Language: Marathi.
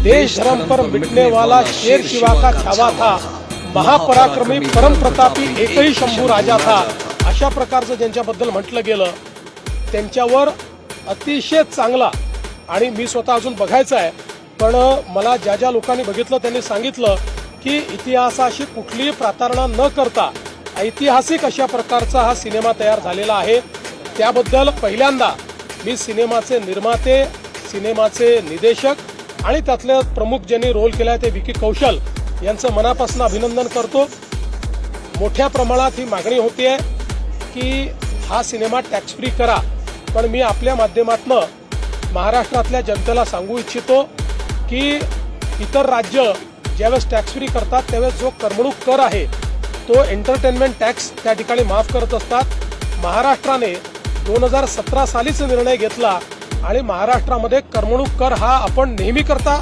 देश धर्म पर मिटने वाला शेर शिवा का छावा था, महापराक्रमी परम प्रतापी एकही शंभू राजा था, अशा प्रकारचं ज्यांच्याबद्दल म्हटलं गेलं त्यांच्यावर अतिशय चांगला, आणि मी स्वतः अजून बघायचं आहे, पण मला ज्या ज्या लोकांनी बघितलं त्यांनी सांगितलं की इतिहासाशी कुठलीही प्रतारणा न करता ऐतिहासिक अशा प्रकारचा हा सिनेमा तयार झालेला आहे. त्याबद्दल पहिल्यांदा मी सिनेमाचे निर्माते, सिनेमाचे निर्देशक आणि त्यातले प्रमुख ज्यांनी रोल केला आहे ते विकी कौशल यांचं मनापासून अभिनंदन करतो. मोठ्या प्रमाणात ही मागणी होते की हा सिनेमा टॅक्स फ्री करा, पण मी आपल्या माध्यमातून महाराष्ट्रातल्या जनतेला सांगू इच्छितो की इतर राज्य ज्यावेळेस टॅक्स फ्री करतात त्यावेळेस जो करमणूक कर आहे तो एंटरटेनमेंट टॅक्स त्या ठिकाणी माफ करत असतात. महाराष्ट्राने 2017 सालीच निर्णय घेतला आणि महाराष्ट्रामध्ये करमणूक कर हा आपण नेहमी करता